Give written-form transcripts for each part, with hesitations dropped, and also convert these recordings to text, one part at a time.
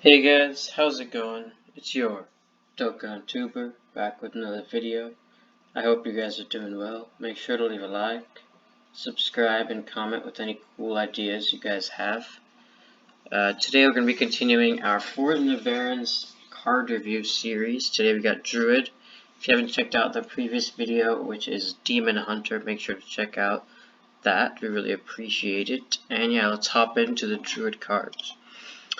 Hey guys, how's it going? It's your Dokkan Tuber back with another video. I hope you guys are doing well. Make sure to leave a like, subscribe, and comment with any cool ideas you guys have. Today we're going to be continuing our For the Barrens card review series. Today we got Druid. If you haven't checked out the previous video, which is Demon Hunter, make sure to check out that. We really appreciate it. And yeah, let's hop into the Druid cards.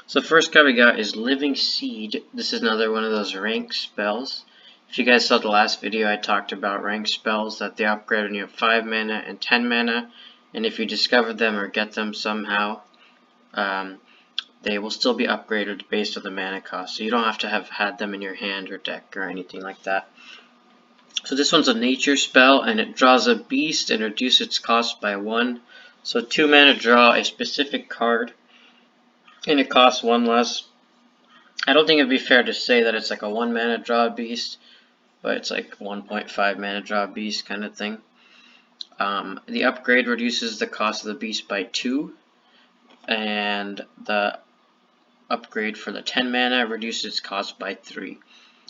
So the first card we got is Living Seed. This is another one of those rank spells. If you guys saw the last video, I talked about rank spells that they upgrade when you have 5 mana and 10 mana. And if you discover them or get them somehow, they will still be upgraded based on the mana cost. So you don't have to have had them in your hand or deck or anything like that. So this one's a nature spell, and it draws a beast and reduces its cost by 1. So 2 mana draw a specific card, and it costs 1 less. I don't think it'd be fair to say that it's like a 1 mana draw beast, but it's like 1.5 mana draw beast kind of thing. The upgrade reduces the cost of the beast by 2, and the upgrade for the 10 mana reduces its cost by 3.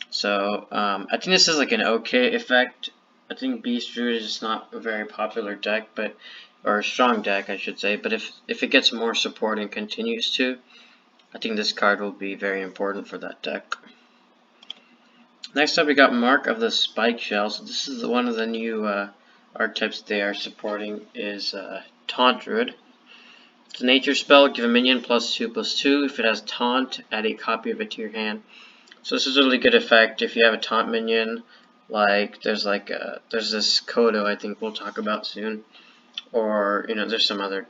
So I think this is like an okay effect. I think Beast Druid is not a very popular deck, or a strong deck I should say, but if it gets more support and continues to, I think this card will be very important for that deck. Next up we got Mark of the Spikeshell. So this is one of the new archetypes they are supporting is Taunt Druid. It's a nature spell, give a minion +2/+2. If it has Taunt, add a copy of it to your hand. So this is a really good effect if you have a Taunt minion, like there's this Kodo I think we'll talk about soon, or there's some other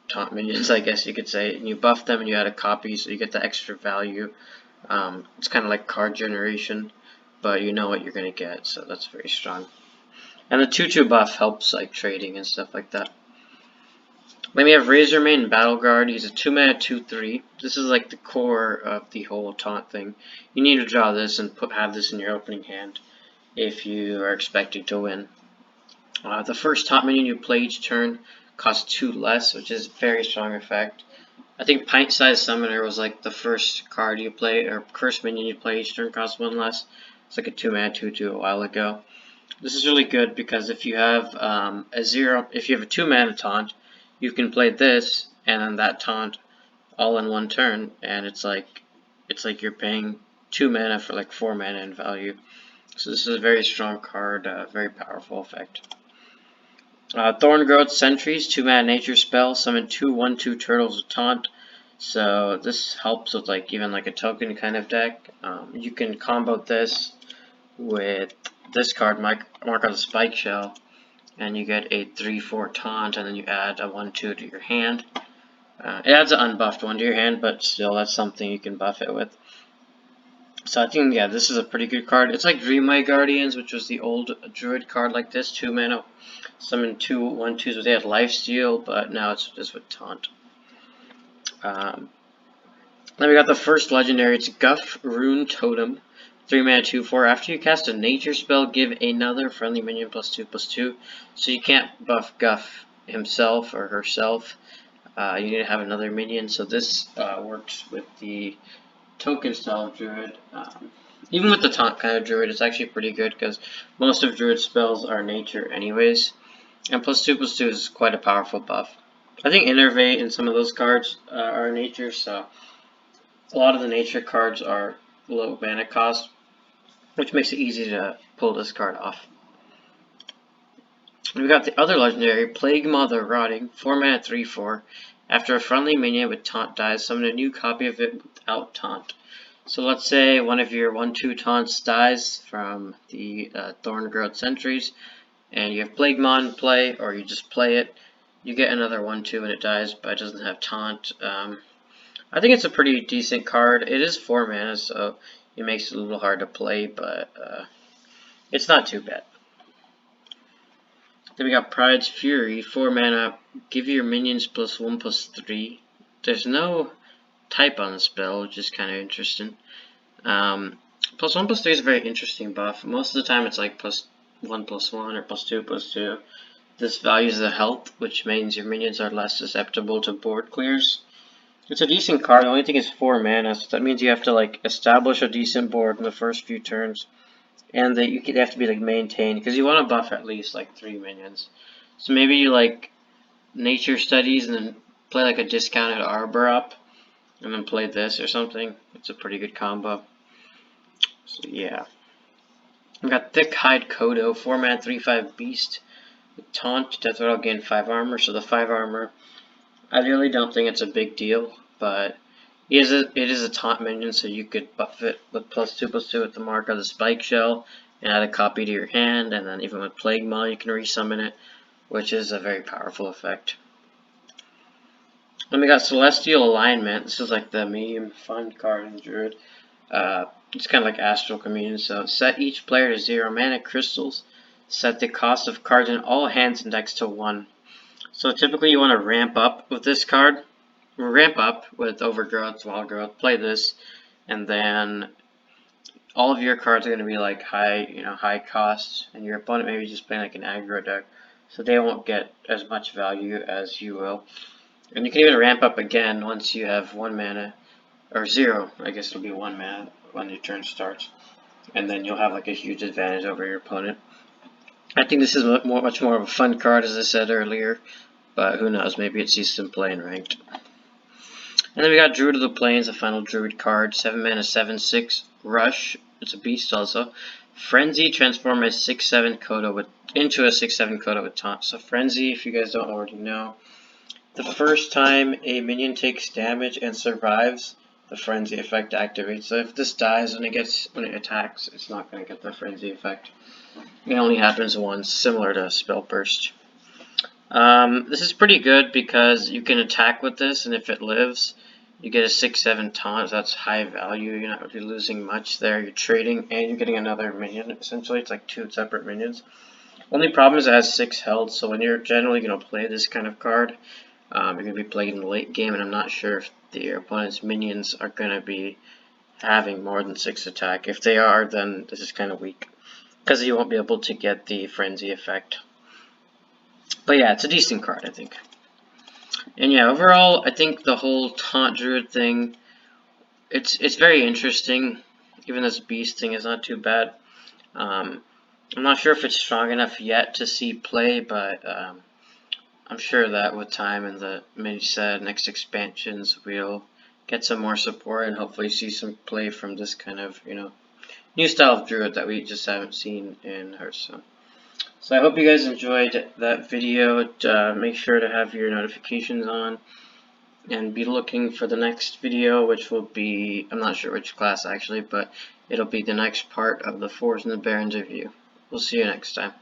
Taunt minions I guess you could say, and you buff them and you add a copy so you get the extra value. It's kind of like card generation, but you know what you're going to get, so that's very strong. And the 2/2 buff helps like trading and stuff like that. Then we have Razormane Battle Guard. He's a 2 mana 2/3. This is like the core of the whole taunt thing. You need to draw this and have this in your opening hand if you are expecting to win. The first taunt minion you play each turn costs 2 less, which is a very strong effect. I think Pint-Sized Summoner was like the first card you play, or first minion you play each turn costs 1 less. It's like a 2 mana 2/2 a while ago. This is really good because if you have if you have a 2 mana taunt, you can play this and then that taunt all in one turn, and it's like you're paying 2 mana for like 4 mana in value. So this is a very strong card, very powerful effect. Thorngrowth Sentries, 2 mana nature spell, summon 2 1/2 turtles with taunt. So this helps with like even like a token kind of deck. You can combo this with this card, Mark of the Spikeshell, and you get a 3/4 taunt, and then you add a 1/2 to your hand. It adds an unbuffed one to your hand, but still that's something you can buff it with. So I think, yeah, this is a pretty good card. It's like Dreamway Guardians, which was the old Druid card like this, 2 mana, summon 2 1/2s with they had lifesteal, but now it's just with taunt. Then we got the first legendary. It's Guff, Rune, Totem, 3 mana 2/4. After you cast a nature spell, give another friendly minion +2/+2. So you can't buff Guff himself or herself. You need to have another minion. So this works with the token style of Druid. Even with the taunt kind of Druid, it's actually pretty good because most of Druid spells are nature anyways. And +2/+2 is quite a powerful buff. I think Innervate and some of those cards are nature, so a lot of the nature cards are low mana cost, which makes it easy to pull this card off. We got the other legendary, Plague Maw the Rotting, 4 mana 3/4. After a friendly minion with taunt dies, summon a new copy of it without taunt. So let's say one of your 1/2 taunts dies from the Thorngrowth Sentries, and you have Plague Maw in play, or you just play it. You get another 1/2 when it dies, but it doesn't have taunt. I think it's a pretty decent card. It is 4 mana, so it makes it a little hard to play, but it's not too bad. Then we got Pride's Fury, 4 mana, give your minions +1/+3. There's no type on the spell, which is kind of interesting. +1/+3 is a very interesting buff. Most of the time it's like +1/+1 or +2/+2. This values the health, which means your minions are less susceptible to board clears. It's a decent card. The only thing is 4 mana, so that means you have to like establish a decent board in the first few turns, and that you have to be like maintained because you want to buff at least like 3 minions. So maybe you like nature studies and then play like a discounted arbor up, and then play this or something. It's a pretty good combo. So yeah, we got Thick Hide Kodo, 4 mana 3/5 beast with taunt. Death Rattle gain 5 armor. So the 5 armor, I really don't think it's a big deal, but it is a taunt minion, so you could buff it with +2/+2 with the mark of the Spikeshell and add a copy to your hand, and then even with Plague Maul you can resummon it, which is a very powerful effect. Then we got Celestial Alignment. This is like the medium fun card in Druid. It's kind of like Astral Communion, so set each player to 0 mana crystals. Set the cost of cards in all hands and decks to 1. So typically you want to ramp up with this card. Ramp up with Overgrowth, Wild Growth, play this, and then all of your cards are going to be like high cost, and your opponent maybe just playing like an aggro deck, so they won't get as much value as you will. And you can even ramp up again once you have 1 mana, or 0, I guess it'll be 1 mana when your turn starts, and then you'll have like a huge advantage over your opponent. I think this is much more of a fun card, as I said earlier, but who knows, maybe it sees some play in ranked. And then we got Druid of the Plains, a final Druid card, 7 mana 7/6 rush. It's a beast also. Frenzy, transform a 6/7 Kodo into a 6/7 Kodo with taunt. So Frenzy, if you guys don't already know, the first time a minion takes damage and survives, the Frenzy effect activates. So if this dies when it attacks, it's not going to get the Frenzy effect. It only happens once, similar to Spell Burst. This is pretty good because you can attack with this, and if it lives, you get a 6/7 taunt. So that's high value. You're not really losing much there. You're trading, and you're getting another minion. Essentially, it's like 2 separate minions. Only problem is it has 6 health, so when you're generally going to play this kind of card, you're going to be playing in the late game, and I'm not sure if your opponent's minions are going to be having more than 6 attack. If they are, then this is kind of weak, because you won't be able to get the Frenzy effect. But yeah, it's a decent card, I think. And yeah, overall, I think the whole Taunt Druid thing, it's very interesting. Even this Beast thing is not too bad. I'm not sure if it's strong enough yet to see play, but I'm sure that with time and the mini set, next expansions, we'll get some more support and hopefully see some play from this kind of, new style of Druid that we just haven't seen in Hearthstone. So I hope you guys enjoyed that video. Make sure to have your notifications on and be looking for the next video, which will be, I'm not sure which class actually, but it'll be the next part of the Fours and the Barrens review. We'll see you next time.